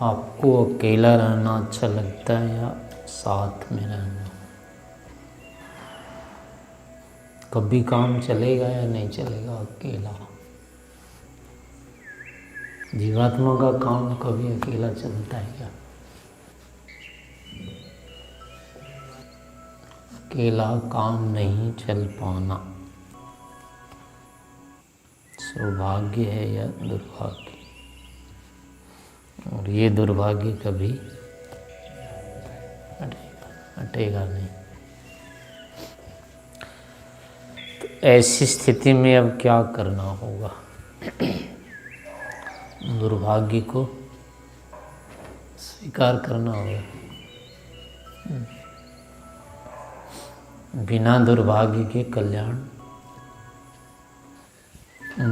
आपको अकेला रहना अच्छा लगता है या साथ में रहना? कभी काम चलेगा या नहीं चलेगा अकेला? जीवात्मा का काम कभी अकेला चलता है क्या? अकेला काम नहीं चल पाना सौभाग्य है या दुर्भाग्य? और ये दुर्भाग्य कभी हटेगा नहीं। तो ऐसी स्थिति में अब क्या करना होगा? दुर्भाग्य को स्वीकार करना होगा। बिना दुर्भाग्य के कल्याण,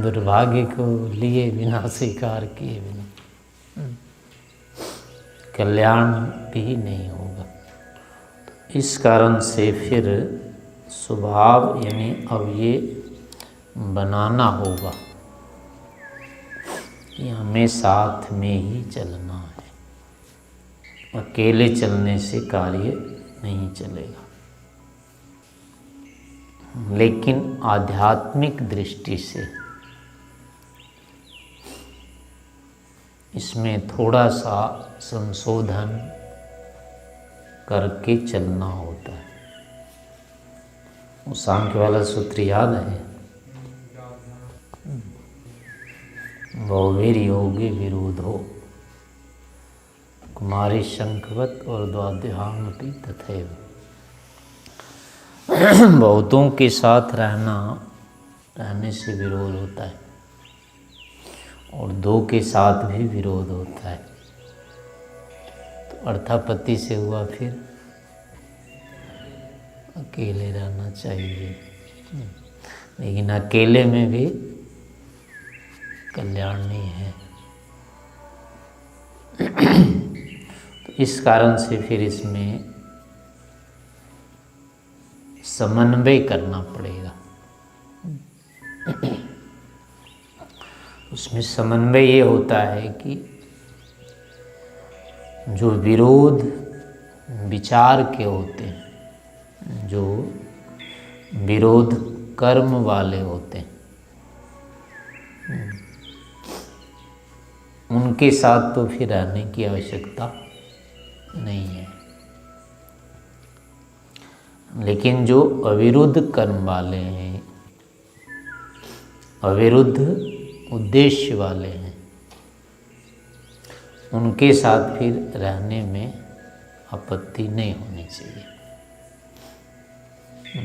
दुर्भाग्य को लिए बिना स्वीकार किए बिना कल्याण भी नहीं होगा। तो इस कारण से फिर स्वभाव यानी अब ये बनाना होगा कि हमें साथ में ही चलना है। अकेले चलने से कार्य नहीं चलेगा। लेकिन आध्यात्मिक दृष्टि से इसमें थोड़ा सा संशोधन करके चलना होता है। वो सांख्य वाला सूत्र याद है, बहुवीर योगी विरोधो कुमारी शंखवत और द्वाद्यामपि तथैव। बहुतों के साथ रहने से विरोध होता है और दो के साथ भी विरोध होता है। तो अर्थापत्ति से हुआ फिर अकेले रहना चाहिए। लेकिन अकेले में भी कल्याण नहीं है। तो इस कारण से फिर इसमें समन्वय करना पड़ेगा। उसमें समन्वय ये होता है कि जो विरोध विचार के होते हैं, जो विरोध कर्म वाले होते हैं, उनके साथ तो फिर रहने की आवश्यकता नहीं है। लेकिन जो अविरुद्ध कर्म वाले हैं, अविरुद्ध उद्देश्य वाले हैं, उनके साथ फिर रहने में आपत्ति नहीं होनी चाहिए।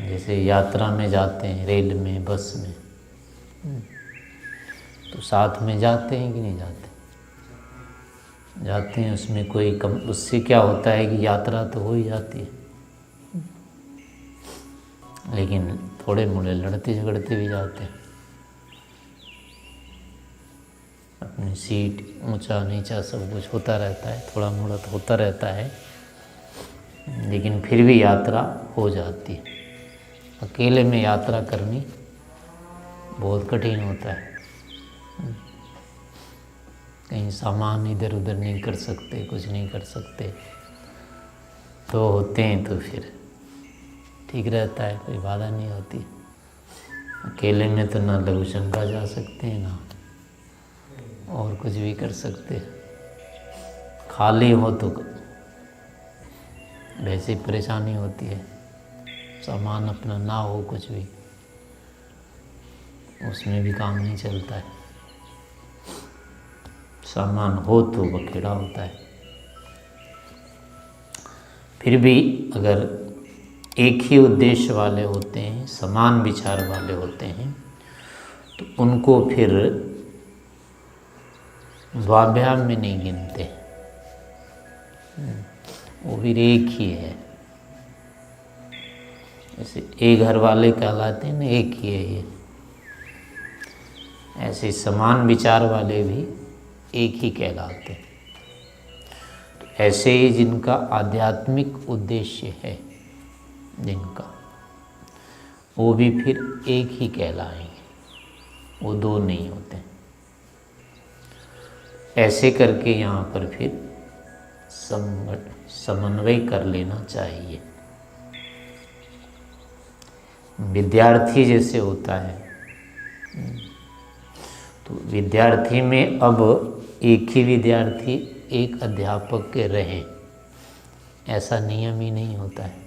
जैसे यात्रा में जाते हैं, रेल में, बस में, तो साथ में जाते हैं कि नहीं जाते? जाते हैं। उसमें कोई कम, उससे क्या होता है कि यात्रा तो हो ही जाती है, लेकिन थोड़े मोड़े लड़ते झगड़ते भी जाते हैं। अपनी सीट ऊंचा नीचा सब कुछ होता रहता है, थोड़ा मोड़ा तो होता रहता है, लेकिन फिर भी यात्रा हो जाती है। अकेले में यात्रा करनी बहुत कठिन होता है। कहीं सामान इधर उधर नहीं कर सकते, कुछ नहीं कर सकते। तो होते हैं तो फिर ठीक रहता है, कोई बाधा नहीं होती। अकेले में तो ना लघु शंका जा सकते हैं, ना और कुछ भी कर सकते। खाली हो तो वैसे ही परेशानी होती है। सामान अपना ना हो कुछ भी, उसमें भी काम नहीं चलता है। सामान हो तो बखेड़ा होता है। फिर भी अगर एक ही उद्देश्य वाले होते हैं, समान विचार वाले होते हैं, तो उनको फिर द्वाभ्याम में नहीं गिनते। वो भी एक ही है। जैसे एक घर वाले कहलाते हैं ना, एक ही है ये। ऐसे समान विचार वाले भी एक ही कहलाते हैं। तो ऐसे ही जिनका आध्यात्मिक उद्देश्य है, जिनका, वो भी फिर एक ही कहलाएंगे, वो दो नहीं होते। ऐसे करके यहाँ पर फिर समन्वय कर लेना चाहिए। विद्यार्थी जैसे होता है, तो विद्यार्थी में अब एक ही विद्यार्थी एक अध्यापक के रहें, ऐसा नियम ही नहीं होता है।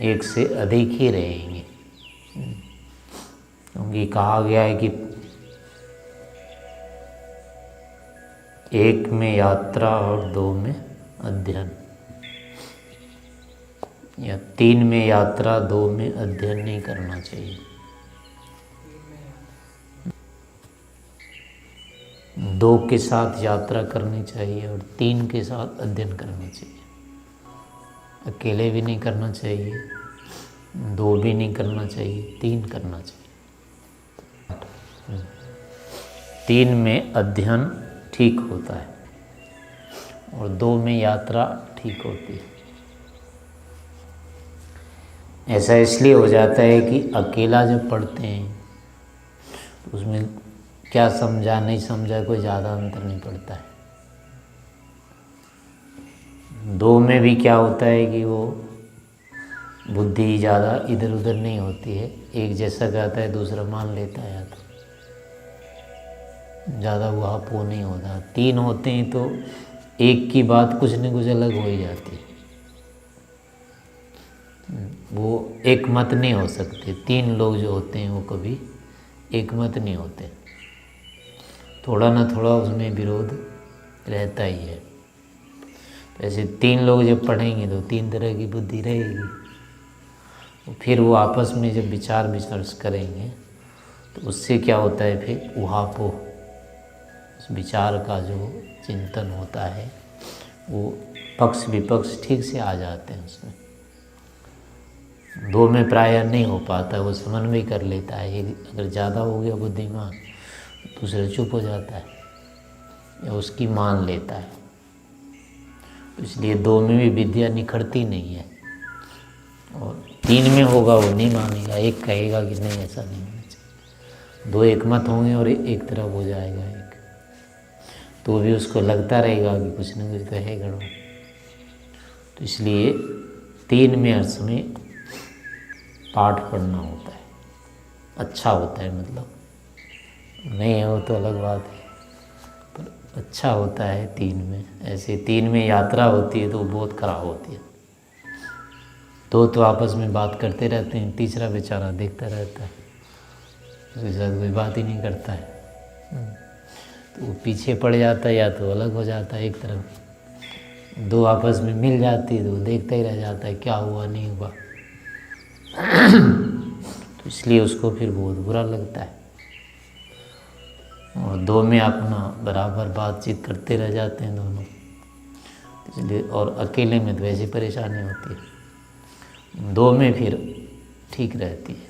एक से अधिक ही रहेंगे, क्योंकि कहा गया है कि एक में यात्रा और दो में अध्ययन, या तीन में यात्रा दो में अध्ययन नहीं करना चाहिए। दो के साथ यात्रा करनी चाहिए और तीन के साथ अध्ययन करना चाहिए। अकेले भी नहीं करना चाहिए, दो भी नहीं करना चाहिए, तीन करना चाहिए। तीन में अध्ययन ठीक होता है और दो में यात्रा ठीक होती है। ऐसा इसलिए हो जाता है कि अकेला जब पढ़ते हैं तो उसमें क्या समझा नहीं समझा कोई ज़्यादा अंतर नहीं पड़ता है। दो में भी क्या होता है कि वो बुद्धि ज़्यादा इधर उधर नहीं होती है, एक जैसा कहता है दूसरा मान लेता है, तो ज़्यादा वहाँ पो नहीं होता। तीन होते हैं तो एक की बात कुछ न कुछ अलग हो ही जाती है, वो एक मत नहीं हो सकते। तीन लोग जो होते हैं वो कभी एक मत नहीं होते, थोड़ा ना थोड़ा उसमें विरोध रहता ही है। तो ऐसे तीन लोग जब पढ़ेंगे तो तीन तरह की बुद्धि रहेगी, तो फिर वो आपस में जब विचार विमर्श करेंगे तो उससे क्या होता है, फिर उहापोह, उस विचार का जो चिंतन होता है वो पक्ष विपक्ष ठीक से आ जाते हैं उसमें। दो में प्रायः नहीं हो पाता, वो समन्वय कर लेता है। ये अगर ज़्यादा हो गया बुद्धिमान, दूसरा चुप हो जाता है या उसकी मान लेता है। इसलिए दो में भी विद्या निखरती नहीं है, और तीन में होगा वो नहीं मानेगा, एक कहेगा कि नहीं ऐसा नहीं होना चाहिए। दो एक मत होंगे और एक तरफ हो जाएगा एक, तो भी उसको लगता रहेगा कि कुछ न कुछ तो है गड़बड़। तो इसलिए तीन में हर समय पाठ पढ़ना होता है, अच्छा होता है, मतलब नहीं हो तो अलग बात है, पर अच्छा होता है तीन में। ऐसे तीन में यात्रा होती है तो बहुत खराब होती है। दो तो आपस में बात करते रहते हैं, तीसरा बेचारा देखता रहता है, उसके साथ कोई बात ही नहीं करता है, तो वो पीछे पड़ जाता है या तो अलग हो जाता है एक तरफ। दो आपस में मिल जाती है तो वो देखता ही रह जाता है क्या हुआ नहीं हुआ। तो इसलिए उसको फिर बहुत बुरा लगता है, और दो में अपना बराबर बातचीत करते रह जाते हैं दोनों, इसलिए। और अकेले में तो वैसे परेशानी होती है, दो में फिर ठीक रहती है।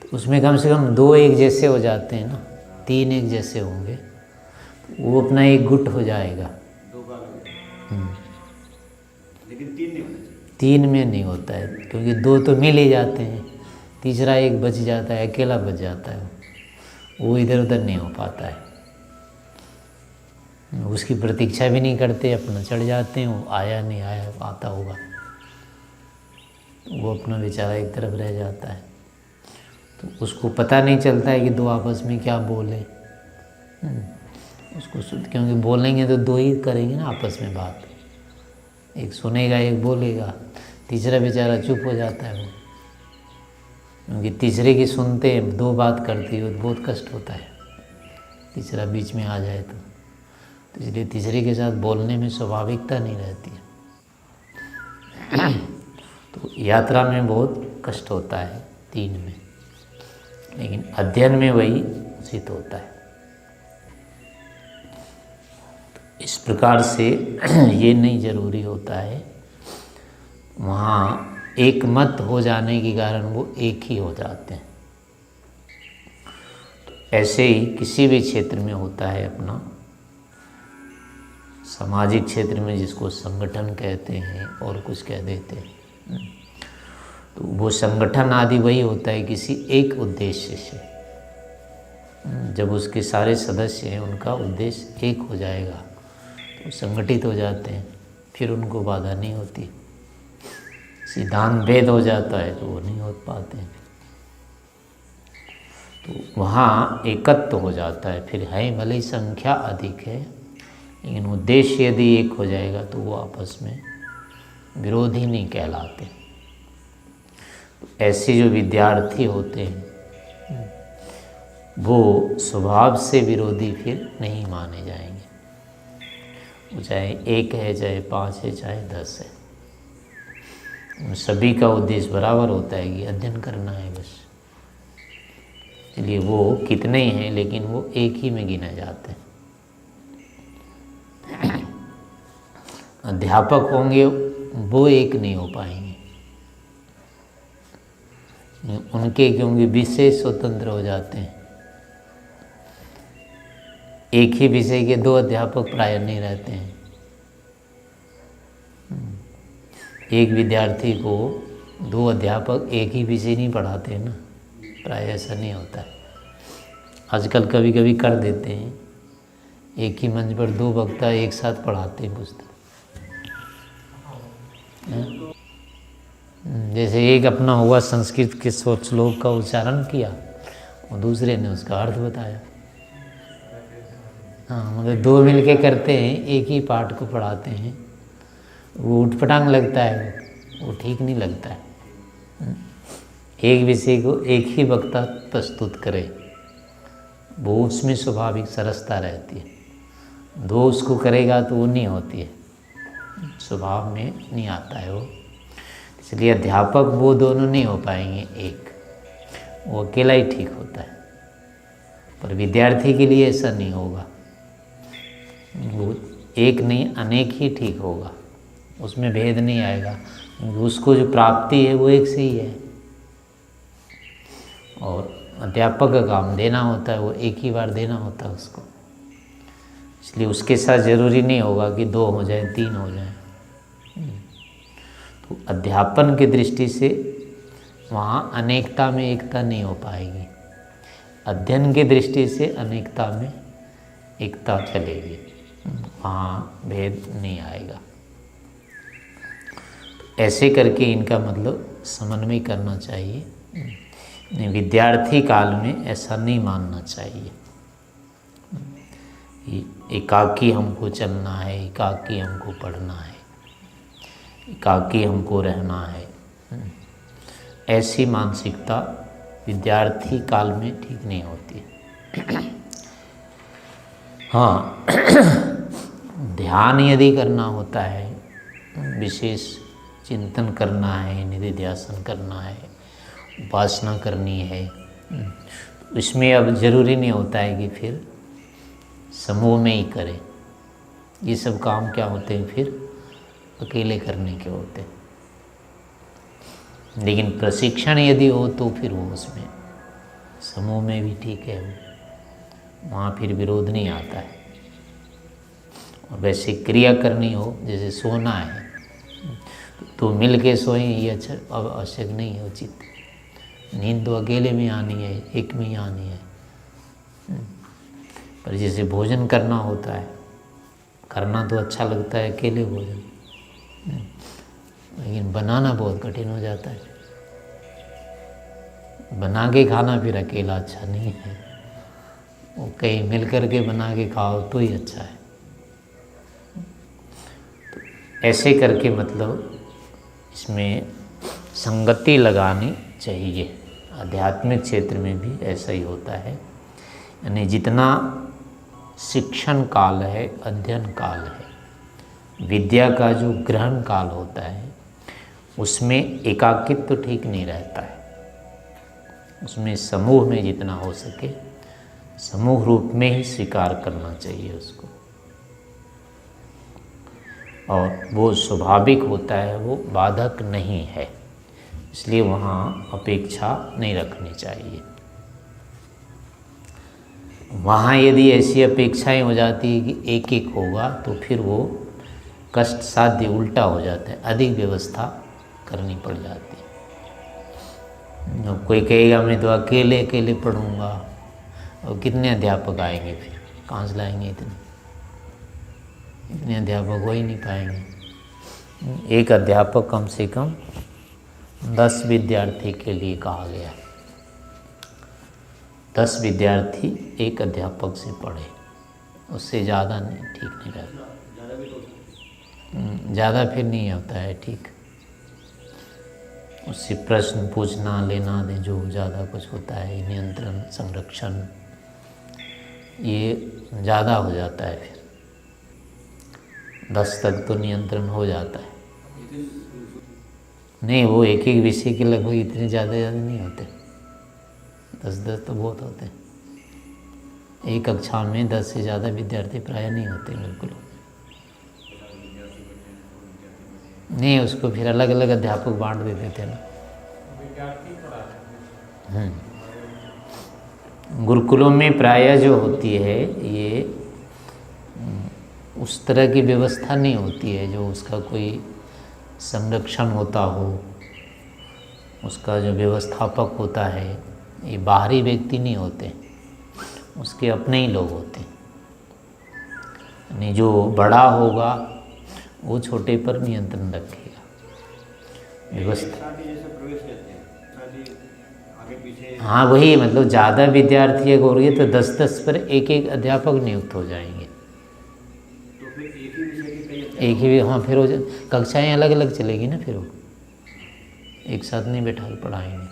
तो उसमें कम से कम दो एक जैसे हो जाते हैं ना, तीन एक जैसे होंगे, वो अपना एक गुट हो जाएगा। लेकिन तीन नहीं होना चाहिए। तीन में नहीं होता है, क्योंकि दो तो मिल ही जाते हैं, तीसरा एक बच जाता है, अकेला बच जाता है, वो इधर उधर नहीं हो पाता है। उसकी प्रतीक्षा भी नहीं करते, अपना चढ़ जाते हैं, वो आया नहीं आया, आता होगा, वो अपना बेचारा एक तरफ रह जाता है। तो उसको पता नहीं चलता है कि दो आपस में क्या बोले, उसको क्योंकि बोलेंगे तो दो ही करेंगे ना आपस में बात, एक सुनेगा एक बोलेगा, तीसरा बेचारा चुप हो जाता है वो, क्योंकि तीसरे की सुनते दो बात करती हो तो बहुत कष्ट होता है, तीसरा बीच में आ जाए तो इसलिए तीसरे के साथ बोलने में स्वाभाविकता नहीं रहती है। तो यात्रा में बहुत कष्ट होता है तीन में, लेकिन अध्ययन में वही उचित होता है। इस प्रकार से ये नहीं जरूरी होता है, वहाँ एक मत हो जाने के कारण वो एक ही हो जाते हैं। तो ऐसे ही किसी भी क्षेत्र में होता है, अपना सामाजिक क्षेत्र में जिसको संगठन कहते हैं और कुछ कह देते हैं, तो वो संगठन आदि वही होता है किसी एक उद्देश्य से। जब उसके सारे सदस्य हैं उनका उद्देश्य एक हो जाएगा वो संगठित हो जाते हैं, फिर उनको बाधा नहीं होती। सिद्धांत भेद हो जाता है तो वो नहीं हो पाते हैं। तो वहाँ एकत्व हो जाता है, फिर है भले ही संख्या अधिक है, लेकिन उद्देश्य यदि एक हो जाएगा तो वो आपस में विरोधी नहीं कहलाते। तो ऐसे जो विद्यार्थी होते हैं वो स्वभाव से विरोधी फिर नहीं माने जाएंगे। वो चाहे 1 है, चाहे 5 है, चाहे 10 है, उन सभी का उद्देश्य बराबर होता है कि अध्ययन करना है बस। इसलिए वो कितने ही हैं लेकिन वो एक ही में गिने जाते हैं। अध्यापक होंगे वो एक नहीं हो पाएंगे, उनके क्योंकि विषय स्वतंत्र हो जाते हैं। एक ही विषय के 2 अध्यापक प्राय नहीं रहते हैं। एक विद्यार्थी को 2 अध्यापक एक ही विषय नहीं पढ़ाते हैं ना, प्राय ऐसा नहीं होता है। आजकल कभी कभी कर देते हैं, एक ही मंच पर 2 वक्ता एक साथ पढ़ाते हैं पुस्तक। जैसे एक अपना हुआ संस्कृत के श्लोक का उच्चारण किया और दूसरे ने उसका अर्थ बताया। हाँ, मतलब 2 मिलके करते हैं, एक ही पाठ को पढ़ाते हैं, वो उठपटांग लगता है, वो ठीक नहीं लगता है। एक विषय को एक ही वक्ता प्रस्तुत करे, वो उसमें स्वाभाविक सरसता रहती है। 2 उसको करेगा तो वो नहीं होती है, स्वभाव में नहीं आता है वो। इसलिए अध्यापक वो दोनों नहीं हो पाएंगे एक, वो अकेला ही ठीक होता है। पर विद्यार्थी के लिए ऐसा नहीं होगा, वो एक नहीं अनेक ही ठीक होगा, उसमें भेद नहीं आएगा। उसको जो प्राप्ति है वो एक से ही है, और अध्यापक का काम देना होता है, वो एक ही बार देना होता है उसको। इसलिए उसके साथ ज़रूरी नहीं होगा कि 2 हो जाए, 3 हो जाए। तो अध्यापन की दृष्टि से वहाँ अनेकता में एकता नहीं हो पाएगी, अध्ययन की दृष्टि से अनेकता में एकता चलेगी, वहाँ भेद नहीं आएगा। ऐसे करके इनका मतलब समन्वय करना चाहिए। विद्यार्थी काल में ऐसा नहीं मानना चाहिए एकाकी हमको चलना है, एकाकी हमको पढ़ना है, एकाकी हमको रहना है। ऐसी मानसिकता विद्यार्थी काल में ठीक नहीं होती। हाँ, ध्यान यदि करना होता है, विशेष चिंतन करना है, निधि ध्यासन करना है, उपासना करनी है, इसमें अब ज़रूरी नहीं होता है कि फिर समूह में ही करें। ये सब काम क्या होते हैं फिर अकेले करने के होते हैं। लेकिन प्रशिक्षण यदि हो तो फिर वो उसमें समूह में भी ठीक है, वहाँ फिर विरोध नहीं आता है। और वैसे क्रिया करनी हो, जैसे सोना है तो मिल के सोएं, ये अच्छा अब आवश्यक नहीं है, उचित। नींद तो अकेले में आनी है, एक में ही आनी है। पर जैसे भोजन करना होता है, करना तो अच्छा लगता है अकेले भोजन, लेकिन बनाना बहुत कठिन हो जाता है। बना के खाना फिर अकेला अच्छा नहीं है, वो कहीं मिल कर के बना के खाओ तो ही अच्छा है। तो ऐसे करके मतलब इसमें संगति लगानी चाहिए। आध्यात्मिक क्षेत्र में भी ऐसा ही होता है, यानी जितना शिक्षण काल है, अध्ययन काल है, विद्या का जो ग्रहण काल होता है, उसमें एकाकित्व तो ठीक नहीं रहता है। उसमें समूह में जितना हो सके समूह रूप में ही स्वीकार करना चाहिए उसको, और वो स्वाभाविक होता है, वो बाधक नहीं है। इसलिए वहाँ अपेक्षा नहीं रखनी चाहिए। वहाँ यदि ऐसी अपेक्षाएं हो जाती है कि एक एक होगा तो फिर वो कष्ट साध्य उल्टा हो जाता है, अधिक व्यवस्था करनी पड़ जाती है। कोई कहेगा मैं तो अकेले अकेले पढ़ूंगा, और कितने अध्यापक आएंगे फिर, कहाँ से लाएंगे इतने? इतने अध्यापक हो ही नहीं पाएंगे। एक अध्यापक कम से कम 10 विद्यार्थी के लिए कहा गया। 10 विद्यार्थी एक अध्यापक से पढ़े, उससे ज़्यादा नहीं, ठीक नहीं रहता। ज़्यादा फिर नहीं होता है ठीक। उससे प्रश्न पूछना लेना दे जो ज़्यादा कुछ होता है, नियंत्रण संरक्षण, ये ज़्यादा हो जाता है। फिर 10 तक तो नियंत्रण हो जाता है। नहीं, वो एक एक विषय के लगभग इतने ज़्यादा नहीं होते। 10 तो बहुत होते हैं। एक कक्षा में 10 से ज़्यादा विद्यार्थी प्राय नहीं होते बिल्कुल। नहीं, उसको फिर अलग अलग अध्यापक बांट देते थे ना। गुरुकुलों में प्रायः जो होती है ये उस तरह की व्यवस्था नहीं होती है जो उसका कोई संरक्षण होता हो। उसका जो व्यवस्थापक होता है ये बाहरी व्यक्ति नहीं होते, उसके अपने ही लोग होते हैं। यानी जो बड़ा होगा वो छोटे पर नियंत्रण रखेगा, व्यवस्था। हाँ वही, मतलब ज़्यादा विद्यार्थी अगर हो रही है तो 10-10 पर एक एक अध्यापक नियुक्त हो जाएंगे। तो फिर एक ही विषय के कई एक ही, हाँ फिर हो जाए, कक्षाएँ अलग अलग चलेगी ना, फिर वो एक साथ नहीं बैठा के पढ़ाएंगे,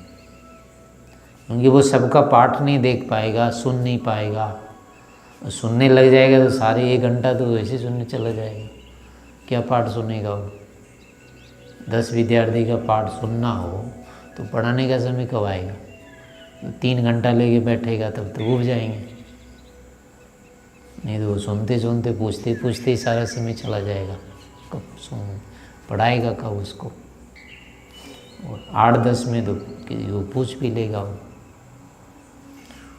क्योंकि वो सबका पाठ नहीं देख पाएगा, सुन नहीं पाएगा। सुनने लग जाएगा तो सारे 1 घंटा तो वैसे सुनने चला जाएगा। क्या पाठ सुनेगा वो? 10 विद्यार्थी का पाठ सुनना हो तो पढ़ाने का समय कब आएगा? 3 घंटा लेके बैठेगा तब तो उब जाएंगे। नहीं तो वो सुनते सुनते पूछते पूछते ही सारा समय चला जाएगा। कब सुन पढ़ाएगा कब उसको? और 8-10 में तो वो पूछ भी लेगा वो।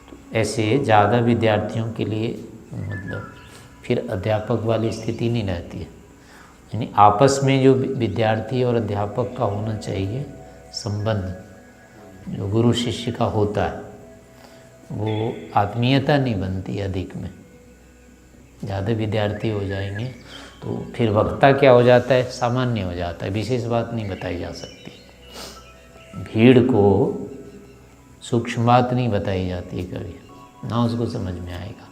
तो ऐसे ज़्यादा विद्यार्थियों के लिए मतलब फिर अध्यापक वाली स्थिति नहीं रहती है। यानी आपस में जो विद्यार्थी और अध्यापक का होना चाहिए संबंध, जो गुरु शिष्य का होता है, वो आत्मीयता नहीं बनती अधिक में। ज़्यादा विद्यार्थी हो जाएंगे तो फिर वक्ता क्या हो जाता है, सामान्य हो जाता है, विशेष बात नहीं बताई जा सकती। भीड़ को सूक्ष्म बात नहीं बताई जाती कभी, ना उसको समझ में आएगा।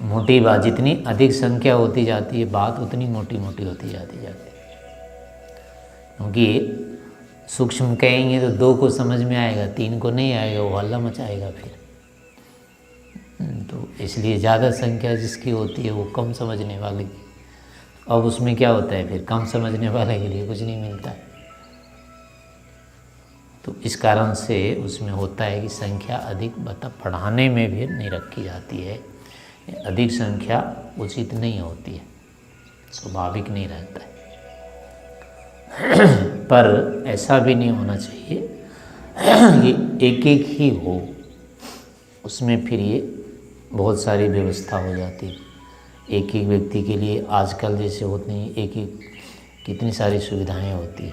मोटी बात, जितनी अधिक संख्या होती जाती है बात उतनी मोटी मोटी होती जाती है। क्योंकि सूक्ष्म कहेंगे तो 2 को समझ में आएगा, 3 को नहीं आएगा, वो हल्ला मचाएगा फिर। तो इसलिए ज़्यादा संख्या जिसकी होती है वो कम समझने वाले की। अब उसमें क्या होता है फिर, कम समझने वाले के लिए कुछ नहीं मिलता है। तो इस कारण से उसमें होता है कि संख्या अधिक पढ़ाने में भी नहीं रखी जाती है। अधिक संख्या उचित नहीं होती है, स्वाभाविक नहीं रहता है। पर ऐसा भी नहीं होना चाहिए कि एक एक ही हो, उसमें फिर ये बहुत सारी व्यवस्था हो जाती है। एक एक व्यक्ति के लिए आजकल जैसे होती हैं, एक एक कितनी सारी सुविधाएं होती है।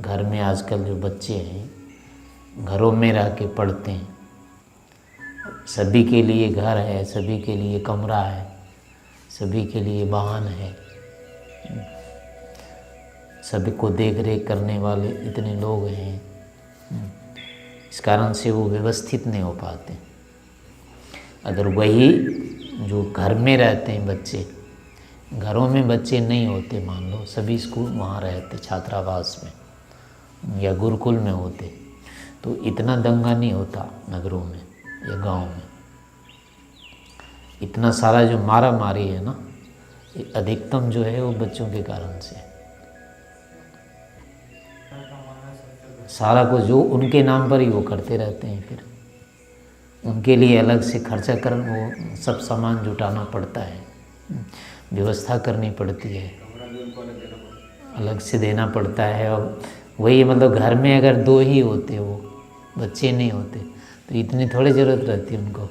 घर में आजकल जो बच्चे हैं घरों में रह के पढ़ते हैं, सभी के लिए घर है, सभी के लिए कमरा है, सभी के लिए वाहन है, सभी को देख रेख करने वाले इतने लोग हैं। इस कारण से वो व्यवस्थित नहीं हो पाते। अगर वही जो घर में रहते हैं बच्चे, घरों में बच्चे नहीं होते, मान लो सभी स्कूल वहाँ रहते छात्रावास में या गुरुकुल में होते, तो इतना दंगा नहीं होता नगरों में या गांव में। इतना सारा जो मारा मारी है ना, ये अधिकतम जो है वो बच्चों के कारण से। सारा कुछ जो उनके नाम पर ही वो करते रहते हैं, फिर उनके लिए अलग से खर्चा कर वो सब सामान जुटाना पड़ता है, व्यवस्था करनी पड़ती है, अलग से देना पड़ता है। और वही मतलब घर में अगर 2 ही होते, वो बच्चे नहीं होते, तो इतनी थोड़ी ज़रूरत रहती उनको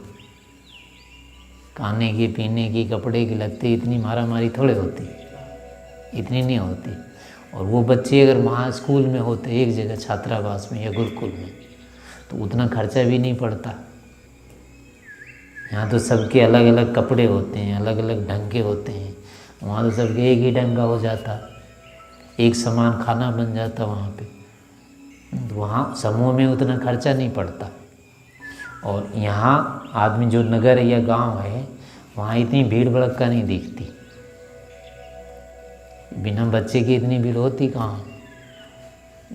खाने की, पीने की, कपड़े की, लगते इतनी मारा मारी थोड़े होती, इतनी नहीं होती। और वो बच्चे अगर वहाँ स्कूल में होते एक जगह छात्रावास में या गुरुकुल में, तो उतना खर्चा भी नहीं पड़ता। यहाँ तो सबके अलग अलग कपड़े होते हैं, अलग अलग ढंग के होते हैं। वहाँ तो सबके एक ही ढंग का हो जाता, एक समान खाना बन जाता वहाँ पे। तो वहाँ समूह में उतना खर्चा नहीं पड़ता। और यहाँ आदमी जो नगर या गांव है वहाँ इतनी भीड़ भड़का नहीं दिखती। बिना बच्चे की इतनी भीड़ होती कहाँ,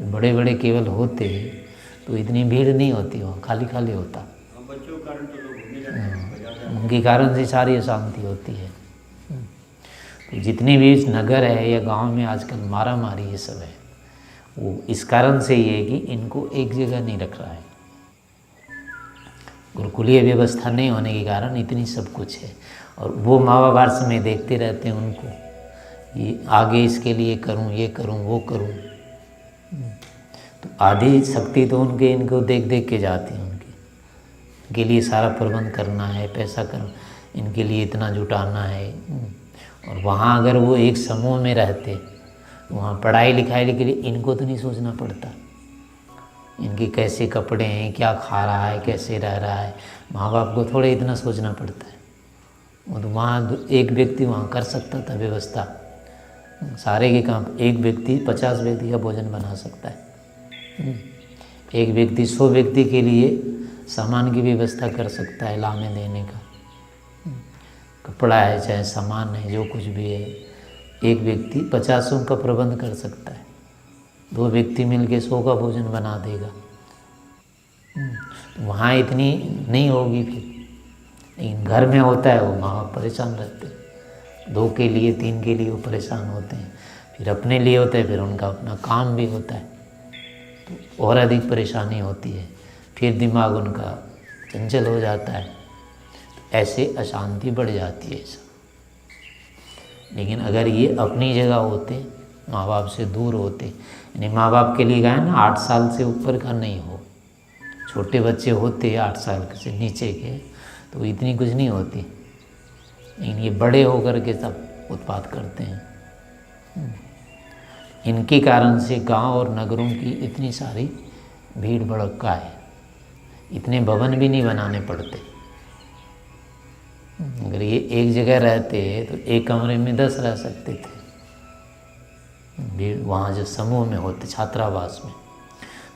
बड़े बड़े केवल होते तो इतनी भीड़ नहीं होती, वहाँ खाली खाली होता। बच्चों के कारण तो लोग घूमने जाते हैं, बाजार जाते उनके कारण से सारी अशांति होती है। तो जितनी भी इस नगर है या गांव में आजकल मारा मारी ये सब है, वो इस कारण से ये है कि इनको एक जगह नहीं रख रहा है। गुरुकुलीय व्यवस्था नहीं होने के कारण इतनी सब कुछ है। और वो महाभारत में देखते रहते हैं उनको, ये आगे इसके लिए करूं, ये करूं, वो करूं। तो आधी शक्ति तो उनके इनको देख देख के जाती है। इनके लिए सारा प्रबंध करना है, पैसा कर इनके लिए इतना जुटाना है। और वहाँ अगर वो एक समूह में रहते, वहाँ पढ़ाई लिखाई के लिए इनको तो नहीं सोचना पड़ता, इनके कैसे कपड़े हैं, क्या खा रहा है, कैसे रह रहा है, माँ बाप को थोड़े इतना सोचना पड़ता है। वो तो वहाँ एक व्यक्ति वहाँ कर सकता था व्यवस्था, सारे के काम। एक व्यक्ति 50 व्यक्ति का भोजन बना सकता है, एक व्यक्ति 100 व्यक्ति के लिए सामान की व्यवस्था कर सकता है, लाने देने का। कपड़ा है चाहे सामान है, जो कुछ भी है, एक व्यक्ति 50 का प्रबंध कर सकता है। 2 व्यक्ति मिलके 100 का भोजन बना देगा। वहाँ इतनी नहीं होगी फिर। लेकिन घर में होता है, वो माँ बाप परेशान रहते हैं, 2 के लिए 3 के लिए वो परेशान होते हैं, फिर अपने लिए होता है, फिर उनका अपना काम भी होता है, तो और अधिक परेशानी होती है। फिर दिमाग उनका चंचल हो जाता है, तो ऐसे अशांति बढ़ जाती है सब। लेकिन अगर ये अपनी जगह होते, माँ बाप से दूर होते, यानी माँ बाप के लिए कहा ना 8 साल से ऊपर का नहीं हो, छोटे बच्चे होते 8 साल से नीचे के तो इतनी कुछ नहीं होती। लेकिन ये बड़े होकर के सब उत्पात करते हैं। इनके कारण से गांव और नगरों की इतनी सारी भीड़ भड़का है। इतने भवन भी नहीं बनाने पड़ते। अगर ये एक जगह रहते तो एक कमरे में 10 रह सकते थे। भीड़ वहाँ जो समूह में होते छात्रावास में,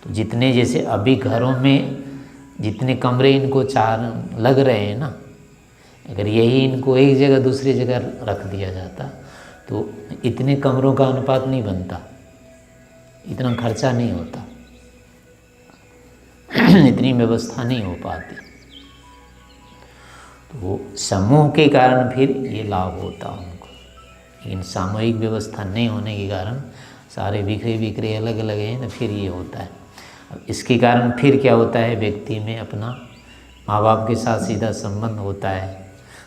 तो जितने जैसे अभी घरों में जितने कमरे इनको 4 लग रहे हैं ना, अगर यही इनको एक जगह दूसरी जगह रख दिया जाता तो इतने कमरों का अनुपात नहीं बनता, इतना खर्चा नहीं होता, इतनी व्यवस्था नहीं हो पाती। तो समूह के कारण फिर ये लाभ होता उनको। लेकिन सामूहिक व्यवस्था नहीं होने के कारण सारे बिखरे बिखरे अलग अलग हैं, तो फिर ये होता है। अब इसके कारण फिर क्या होता है, व्यक्ति में अपना माँ बाप के साथ सीधा संबंध होता है।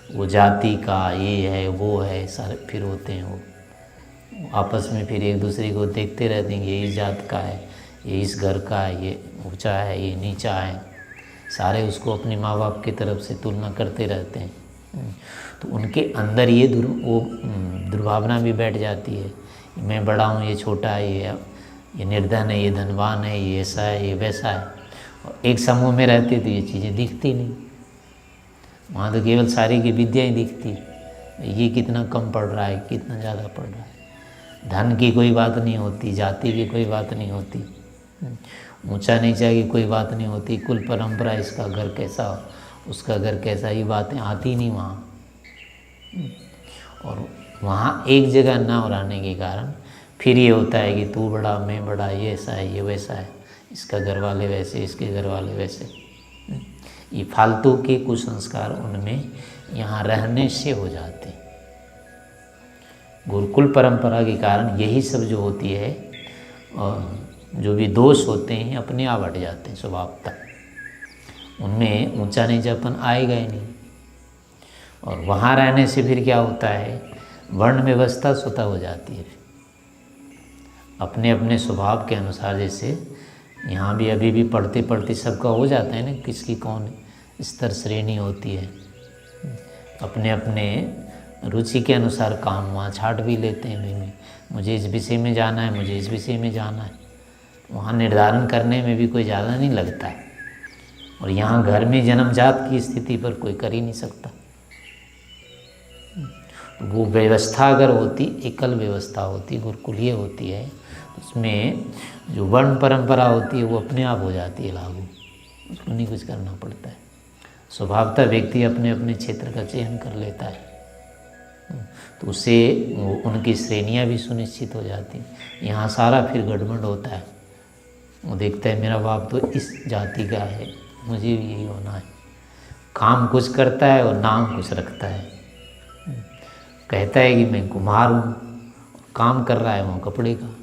वो जाति का ये है वो है सारे फिर होते हैं, वो आपस में फिर एक दूसरे को देखते रहते हैं, ये इस जात का है, ये इस घर का है, ये ऊंचा है, ये नीचा है, सारे उसको अपने माँ बाप की तरफ से तुलना करते रहते हैं। तो उनके अंदर ये दुर्भावना भी बैठ जाती है, मैं बड़ा हूँ, ये छोटा है, ये निर्धन है, ये धनवान है, ये ऐसा है, ये वैसा है। और एक समूह में रहते तो ये चीज़ें दिखती नहीं, वहाँ तो केवल सारी की विद्या ही दिखती, ये कितना कम पढ़ रहा है, कितना ज़्यादा पढ़ रहा है। धन की कोई बात नहीं होती, जाति की कोई बात नहीं होती, ऊंचा नीचा की कोई बात नहीं होती, कुल परंपरा, इसका घर कैसा उसका घर कैसा, ये बातें आती नहीं वहाँ। और वहाँ एक जगह ना हो रहने के कारण फिर ये होता है कि तू बड़ा मैं बड़ा, ये ऐसा है ये वैसा है, इसका घर वाले वैसे इसके घर वाले वैसे। ये फालतू के कुसंस्कार उनमें यहाँ रहने से हो जाते हैं। गुरुकुल परंपरा के कारण यही सब जो होती है और जो भी दोष होते हैं अपने आप हट जाते हैं स्वभावतः, उनमें ऊंचा नीचापन आएगा ही नहीं। और वहाँ रहने से फिर क्या होता है, वर्ण व्यवस्था स्वतः हो जाती है। अपने अपने स्वभाव के अनुसार, जैसे यहाँ भी अभी भी पढ़ते पढ़ते सबका हो जाता है ना, किसकी कौन स्तर श्रेणी होती है, अपने अपने रुचि के अनुसार काम वहाँ छाट भी लेते हैं। भाई मुझे इस विषय में जाना है, मुझे इस विषय में जाना है, वहाँ निर्धारण करने में भी कोई ज़्यादा नहीं लगता है। और यहाँ घर में जन्मजात की स्थिति पर कोई कर ही नहीं सकता। वो व्यवस्था अगर होती, एकल व्यवस्था होती, गुरुकुलीय होती है, उसमें जो वर्ण परंपरा होती है वो अपने आप हो जाती है लागू, उसको नहीं कुछ करना पड़ता है। स्वभावतः व्यक्ति अपने अपने क्षेत्र का चयन कर लेता है, तो उससे उनकी श्रेणियाँ भी सुनिश्चित हो जाती हैं। यहाँ सारा फिर गड़बड़ होता है, वो देखता है मेरा बाप तो इस जाति का है, मुझे भी यही होना है। काम कुछ करता है और नाम कुछ रखता है, कहता है कि मैं कुम्हार हूँ, काम कर रहा है वो कपड़े का।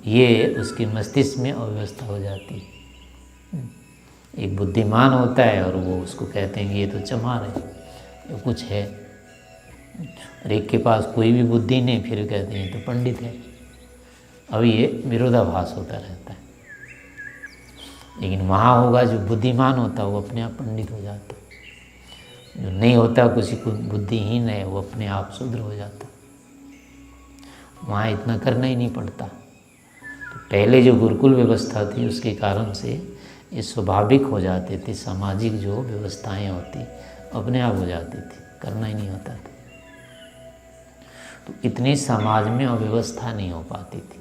ये उसके मस्तिष्क में अव्यवस्था हो जाती है। एक बुद्धिमान होता है और वो उसको कहते हैं कि ये तो चमार है, ये कुछ है। और एक के पास कोई भी बुद्धि नहीं, फिर कहते हैं ये तो पंडित है। अब ये विरोधाभास होता रहता है। लेकिन वहाँ होगा जो बुद्धिमान होता है वो अपने आप पंडित हो जाता है, जो नहीं होता किसी को बुद्धिहीन है वो अपने आप शूद्र हो जाता। वहाँ इतना करना ही नहीं पड़ता। तो पहले जो गुरुकुल व्यवस्था थी उसके कारण से ये स्वाभाविक हो जाते थे, सामाजिक जो व्यवस्थाएं होती अपने आप हो जाती थी, करना ही नहीं होता था। तो इतनी समाज में अव्यवस्था नहीं हो पाती थी।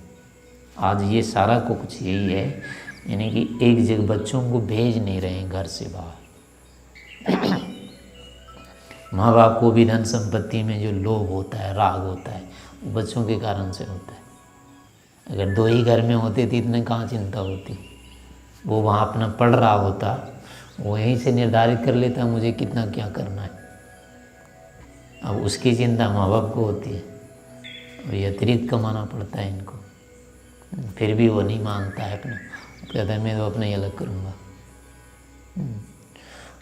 आज ये सारा को कुछ यही है, यानी कि एक जगह बच्चों को भेज नहीं रहे हैं घर से बाहर। माँ बाप को भी धन संपत्ति में जो लोभ होता है, राग होता है, वो बच्चों के कारण से होता है। अगर दो ही घर में होते थे इतने कहाँ चिंता होती। वो वहाँ अपना पढ़ रहा होता, वो यहीं से निर्धारित कर लेता मुझे कितना क्या करना है। अब उसकी चिंता माँ बाप को होती है, और ये अतिरिक्त कमाना पड़ता है इनको। फिर भी वो नहीं मानता है अपना, कहता है मैं तो अपना ही अलग करूँगा।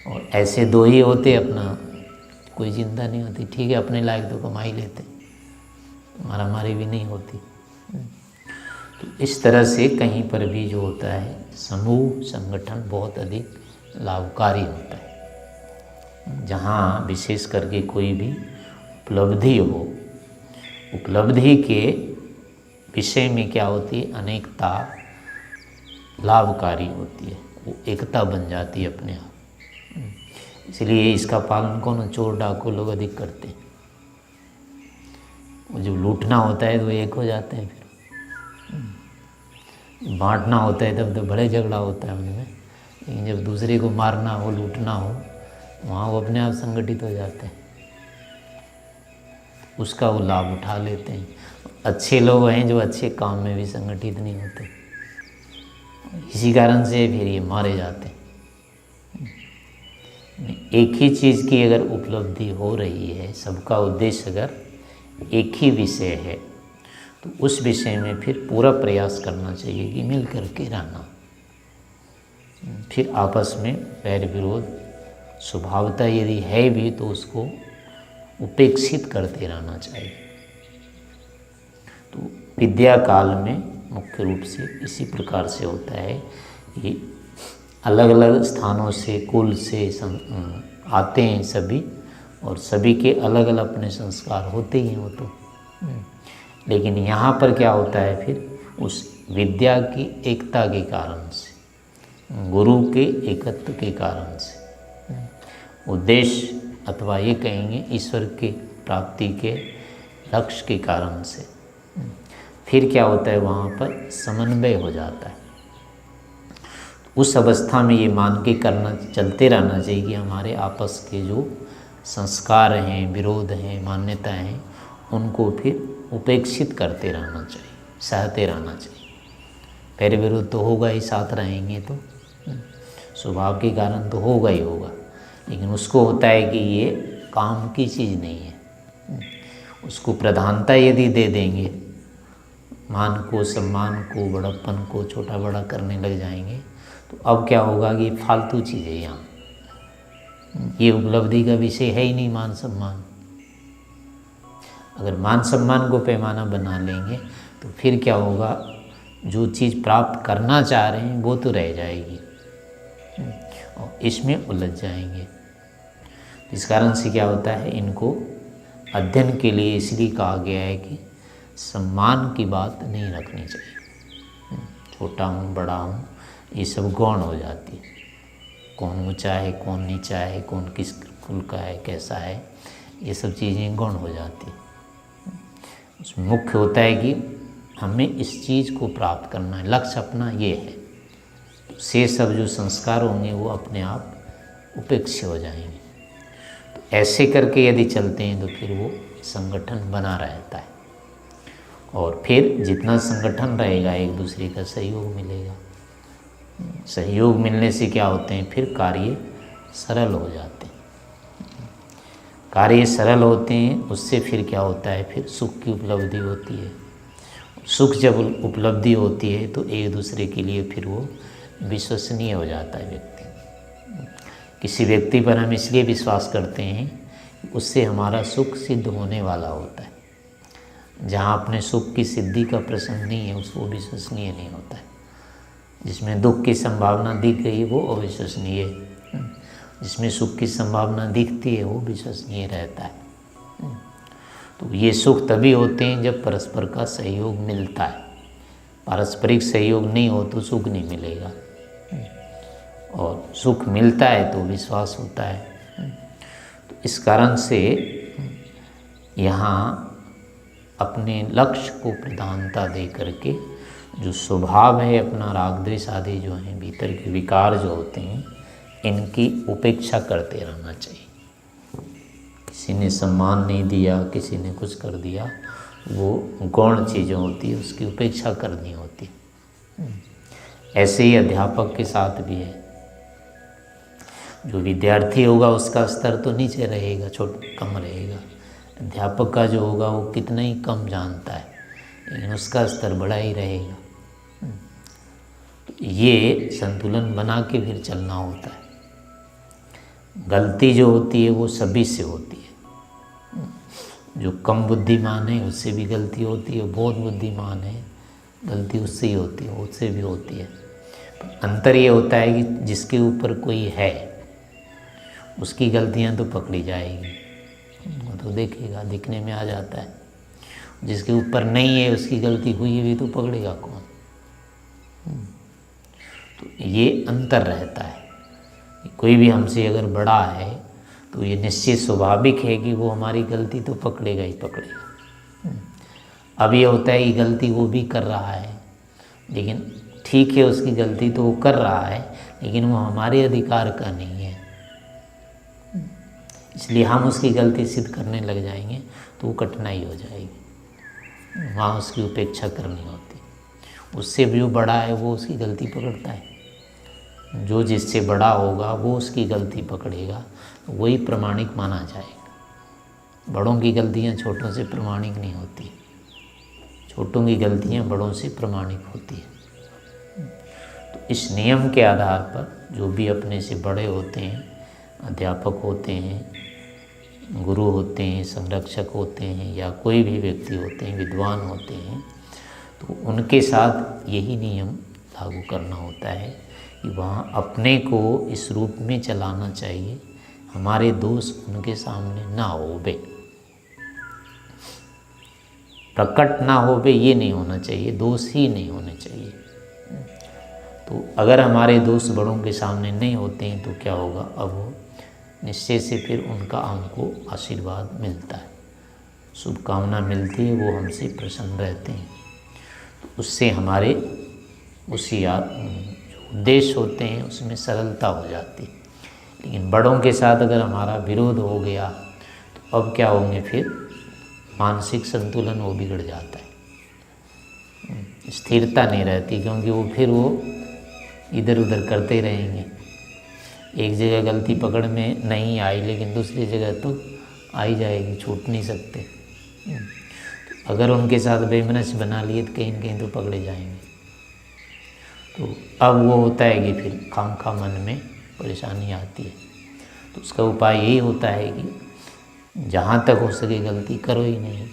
और ऐसे दो ही होते, अपना कोई चिंता नहीं होती, ठीक है अपने लायक तो कमा ही लेते, मारामारी भी नहीं होती। तो इस तरह से कहीं पर भी जो होता है समूह संगठन बहुत अधिक लाभकारी होता है। जहाँ विशेष करके कोई भी उपलब्धि हो, उपलब्धि के विषय में क्या होती है, अनेकता लाभकारी होती है, वो एकता बन जाती है अपने आप। इसलिए इसका पालन कौन, चोर डाकू लोग अधिक करते हैं। वो जब लूटना होता है तो एक हो जाते हैं, फिर बांटना होता है तब तो बड़े झगड़ा होता है उनमें। लेकिन जब दूसरे को मारना हो, लूटना हो, वहाँ वो अपने आप संगठित हो जाते हैं, उसका वो लाभ उठा लेते हैं। अच्छे लोग हैं जो अच्छे काम में भी संगठित नहीं होते, इसी कारण से फिर ये मारे जाते हैं। एक ही चीज़ की अगर उपलब्धि हो रही है, सबका उद्देश्य अगर एक ही विषय है, तो उस विषय में फिर पूरा प्रयास करना चाहिए कि मिल करके रहना। फिर आपस में वैर विरोध स्वभावतः यदि है भी तो उसको उपेक्षित करते रहना चाहिए। तो विद्या काल में मुख्य रूप से इसी प्रकार से होता है कि अलग अलग स्थानों से, कुल से आते हैं सभी, और सभी के अलग अलग अपने संस्कार होते ही हैं वो तो। लेकिन यहाँ पर क्या होता है, फिर उस विद्या की एकता के कारण से, गुरु के एकत्व के कारण से, उद्देश्य अथवा ये कहेंगे ईश्वर के प्राप्ति के लक्ष्य के कारण से, फिर क्या होता है वहाँ पर समन्वय हो जाता है। उस अवस्था में ये मान के करना, चलते रहना चाहिए कि हमारे आपस के जो संस्कार हैं, विरोध हैं, मान्यताएं हैं, उनको फिर उपेक्षित करते रहना चाहिए, सहते रहना चाहिए। पैर विरोध तो होगा ही, साथ रहेंगे तो स्वभाव के कारण तो होगा ही होगा, लेकिन उसको होता है कि ये काम की चीज़ नहीं है। उसको प्रधानता यदि दे देंगे, मान को, सम्मान को, बड़प्पन को छोटा बड़ा करने लग जाएंगे, तो अब क्या होगा कि फालतू चीज़ है यहाँ, ये उपलब्धि का विषय है ही नहीं मान सम्मान। अगर मान सम्मान को पैमाना बना लेंगे तो फिर क्या होगा, जो चीज़ प्राप्त करना चाह रहे हैं वो तो रह जाएगी और इसमें उलझ जाएंगे। इस कारण से क्या होता है, इनको अध्ययन के लिए इसलिए कहा गया है कि सम्मान की बात नहीं रखनी चाहिए। छोटा हूँ, बड़ा हूँ, ये सब गौण हो जाती है। कौन ऊंचा है, कौन नीचा है, कौन किस कुल का है, कैसा है, ये सब चीज़ें गौण हो जाती है। उसमें मुख्य होता है कि हमें इस चीज़ को प्राप्त करना है, लक्ष्य अपना ये है। से सब जो संस्कार होंगे वो अपने आप उपेक्षित हो जाएंगे। तो ऐसे करके यदि चलते हैं तो फिर वो संगठन बना रहता है, और फिर जितना संगठन रहेगा एक दूसरे का सहयोग मिलेगा। सहयोग मिलने से क्या होते हैं, फिर कार्य सरल हो जाते हैं। कार्य सरल होते हैं, उससे फिर क्या होता है, फिर सुख की उपलब्धि होती है। सुख जब उपलब्धि होती है तो एक दूसरे के लिए फिर वो विश्वसनीय हो जाता है व्यक्ति। किसी व्यक्ति पर हम इसलिए विश्वास करते हैं कि उससे हमारा सुख सिद्ध होने वाला होता है। जहाँ अपने सुख की सिद्धि का प्रसंग नहीं है उसको विश्वसनीय नहीं होता है। जिसमें दुख की संभावना दिख गई वो अविश्वसनीय है, जिसमें सुख की संभावना दिखती है वो विश्वसनीय रहता है। तो ये सुख तभी होते हैं जब परस्पर का सहयोग मिलता है। पारस्परिक सहयोग नहीं हो तो सुख नहीं मिलेगा, और सुख मिलता है तो विश्वास होता है। तो इस कारण से यहाँ अपने लक्ष्य को प्रधानता दे करके जो स्वभाव है अपना, राग द्वेष आदि जो हैं भीतर के विकार जो होते हैं, इनकी उपेक्षा करते रहना चाहिए। किसी ने सम्मान नहीं दिया, किसी ने कुछ कर दिया, वो गौण चीज़ें होती है, उसकी उपेक्षा करनी होती है। ऐसे ही अध्यापक के साथ भी है। जो विद्यार्थी होगा उसका स्तर तो नीचे रहेगा, कम रहेगा। अध्यापक का जो होगा वो कितना ही कम जानता है, लेकिन उसका स्तर बड़ा ही रहेगा। तो ये संतुलन बना के फिर चलना होता है। गलती जो होती है वो सभी से होती है। जो कम बुद्धिमान है उससे भी गलती होती है, बहुत बुद्धिमान है गलती उससे ही होती है, उससे भी होती है। अंतर ये होता है कि जिसके ऊपर कोई है उसकी गलतियां तो पकड़ी जाएगी, वो तो देखेगा, दिखने में आ जाता है। जिसके ऊपर नहीं है उसकी गलती हुई भी तो पकड़ेगा कौन। तो ये अंतर रहता है। कोई भी हमसे अगर बड़ा है तो ये निश्चित स्वाभाविक है कि वो हमारी गलती तो पकड़ेगा ही पकड़ेगा। अब ये होता है कि गलती वो भी कर रहा है, लेकिन ठीक है उसकी गलती तो वो कर रहा है, लेकिन वो हमारे अधिकार का नहीं है, इसलिए हम उसकी गलती सिद्ध करने लग जाएंगे तो वो कठिनाई हो जाएगी। वहाँ उसकी उपेक्षा करनी होती। उससे भी जो बड़ा है वो उसकी गलती पकड़ता है। जो जिससे बड़ा होगा वो उसकी गलती पकड़ेगा, वही प्रमाणिक माना जाएगा। बड़ों की गलतियाँ छोटों से प्रमाणिक नहीं होती, छोटों की गलतियाँ बड़ों से प्रमाणिक होती है। तो इस नियम के आधार पर जो भी अपने से बड़े होते हैं, अध्यापक होते हैं, गुरु होते हैं, संरक्षक होते हैं, या कोई भी व्यक्ति होते हैं, विद्वान होते हैं, तो उनके साथ यही नियम लागू करना होता है कि वहाँ अपने को इस रूप में चलाना चाहिए, हमारे दोष उनके सामने ना हो बे, प्रकट ना हो बे, ये नहीं होना चाहिए, दोष ही नहीं होने चाहिए। तो अगर हमारे दोष बड़ों के सामने नहीं होते हैं तो क्या होगा, अब वो निश्चय से फिर उनका हमको आशीर्वाद मिलता है, शुभकामना मिलती है, वो हमसे प्रसन्न रहते हैं। तो उससे हमारे उसी जो उद्देश्य होते हैं उसमें सरलता हो जाती है। लेकिन बड़ों के साथ अगर हमारा विरोध हो गया तो अब क्या होंगे, फिर मानसिक संतुलन वो बिगड़ जाता है, स्थिरता नहीं रहती, क्योंकि वो इधर उधर करते रहेंगे। एक जगह गलती पकड़ में नहीं आई लेकिन दूसरी जगह तो आ ही जाएगी, छूट नहीं सकते। तो अगर उनके साथ बेमनस बना लिए तो कहीं न कहीं तो पकड़े जाएंगे। तो अब वो होता है कि फिर खामखा मन में परेशानी आती है। तो उसका उपाय यही होता है कि जहाँ तक हो सके गलती करो ही नहीं।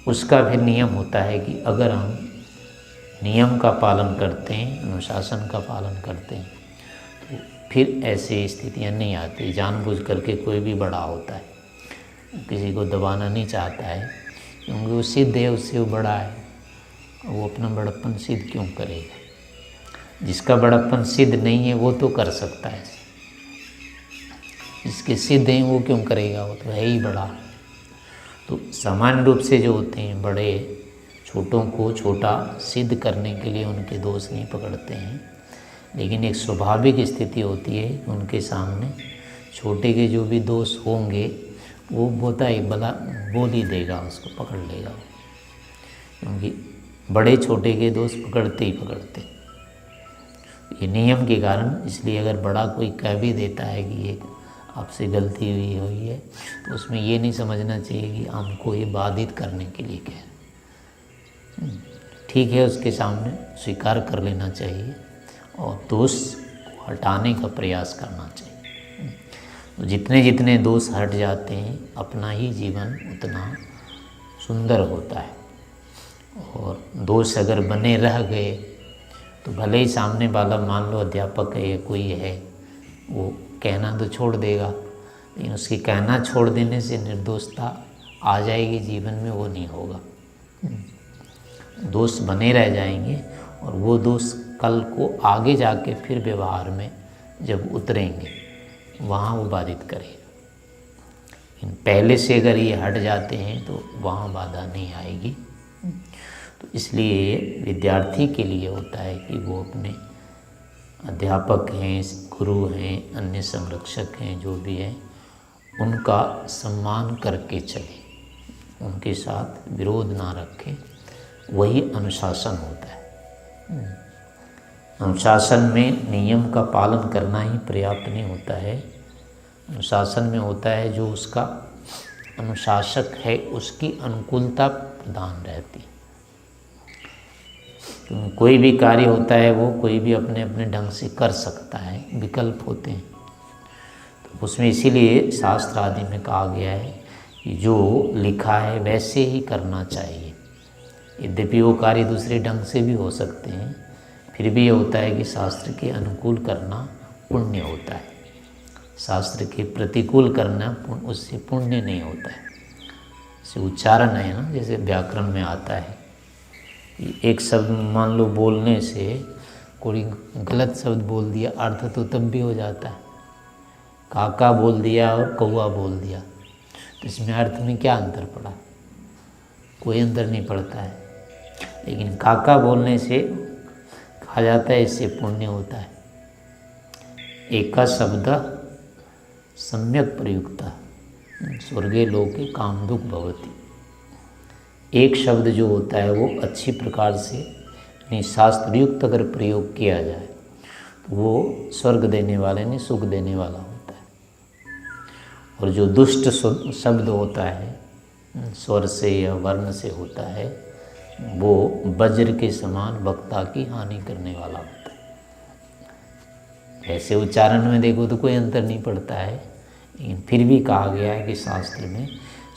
उसका फिर नियम होता है कि अगर हम नियम का पालन करते हैं, अनुशासन का पालन करते हैं, तो फिर ऐसी स्थितियाँ नहीं आती। जानबूझ करके कोई भी बड़ा होता है, किसी को दबाना नहीं चाहता है, क्योंकि वो सिद्ध है, उससे वो बड़ा है, वो अपना बड़प्पन सिद्ध क्यों करेगा। जिसका बड़प्पन सिद्ध नहीं है वो तो कर सकता है, जिसके सिद्ध हैं वो क्यों करेगा, वो तो है ही बड़ा। तो सामान्य रूप से जो होते हैं बड़े छोटों को छोटा सिद्ध करने के लिए उनके दोष नहीं पकड़ते हैं, लेकिन एक स्वाभाविक स्थिति होती है उनके सामने छोटे के जो भी दोष होंगे वो बोता ही भला बोल ही देगा, उसको पकड़ लेगा, क्योंकि बड़े छोटे के दोष पकड़ते ही पकड़ते, ये नियम के कारण। इसलिए अगर बड़ा कोई कह भी देता है कि ये आपसे गलती हुई है तो उसमें ये नहीं समझना चाहिए कि हमको ये बाधित करने के लिए कह रहे। ठीक है, उसके सामने स्वीकार कर लेना चाहिए और दोष को हटाने का प्रयास करना चाहिए। तो जितने जितने दोष हट जाते हैं अपना ही जीवन उतना सुंदर होता है। और दोष अगर बने रह गए तो भले ही सामने वाला मान लो अध्यापक है या कोई है, वो कहना तो छोड़ देगा, लेकिन उसके कहना छोड़ देने से निर्दोषता आ जाएगी जीवन में, वो नहीं होगा। दोष बने रह जाएंगे और वो दोष कल को आगे जाके फिर व्यवहार में जब उतरेंगे वहाँ वो बाधित करेगा। पहले से अगर ये हट जाते हैं तो वहाँ बाधा नहीं आएगी। तो इसलिए विद्यार्थी के लिए होता है कि वो अपने अध्यापक हैं, गुरु हैं, अन्य संरक्षक हैं, जो भी हैं, उनका सम्मान करके चले, उनके साथ विरोध ना रखें, वही अनुशासन होता है। अनुशासन में नियम का पालन करना ही पर्याप्त नहीं होता है। अनुशासन में होता है जो उसका अनुशासक है उसकी अनुकूलता प्रधान रहती। तो कोई भी कार्य होता है वो कोई भी अपने अपने ढंग से कर सकता है, विकल्प होते हैं। तो उसमें इसीलिए शास्त्र आदि में कहा गया है कि जो लिखा है वैसे ही करना चाहिए। यद्यपि वो कार्य दूसरे ढंग से भी हो सकते हैं, फिर भी ये होता है कि शास्त्र के अनुकूल करना पुण्य होता है, शास्त्र के प्रतिकूल करना उससे पुण्य नहीं होता है। जैसे उच्चारण है ना, जैसे व्याकरण में आता है कि एक शब्द मान लो बोलने से कोई गलत शब्द बोल दिया, अर्थ तो तब भी हो जाता है। काका बोल दिया और कौआ बोल दिया, तो इसमें अर्थ में क्या अंतर पड़ा? कोई अंतर नहीं पड़ता है। लेकिन काका बोलने से कहा जाता है इससे पुण्य होता है। एका शब्द सम्यक प्रयुक्ता स्वर्गे लोके कामदुक भवति। एक शब्द जो होता है वो अच्छी प्रकार से यानी शास्त्रयुक्त अगर प्रयोग किया जाए तो वो स्वर्ग देने वाले ने सुख देने वाला होता है। और जो दुष्ट शब्द होता है स्वर से या वर्ण से होता है वो वज्र के समान वक्ता की हानि करने वाला होता है। ऐसे उच्चारण में देखो तो कोई अंतर नहीं पड़ता है, लेकिन फिर भी कहा गया है कि शास्त्र में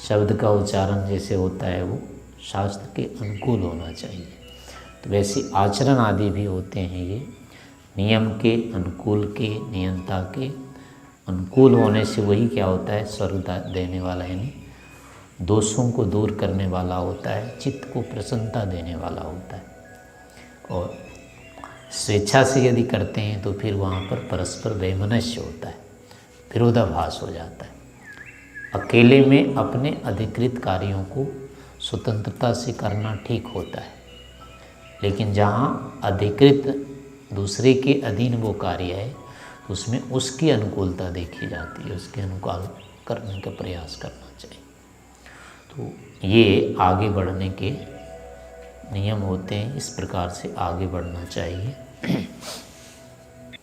शब्द का उच्चारण जैसे होता है वो शास्त्र के अनुकूल होना चाहिए। तो वैसे आचरण आदि भी होते हैं, ये नियम के अनुकूल के, नियंता के अनुकूल होने से वही क्या होता है, स्वर्ग देने वाला यानी दोषों को दूर करने वाला होता है, चित्त को प्रसन्नता देने वाला होता है। और स्वेच्छा से यदि करते हैं तो फिर वहाँ पर परस्पर वैमनस्य होता है, विरोधाभास हो जाता है। अकेले में अपने अधिकृत कार्यों को स्वतंत्रता से करना ठीक होता है, लेकिन जहाँ अधिकृत दूसरे के अधीन वो कार्य है तो उसमें उसकी अनुकूलता देखी जाती है, उसके अनुकूल करने का प्रयास करना चाहिए। तो ये आगे बढ़ने के नियम होते हैं, इस प्रकार से आगे बढ़ना चाहिए।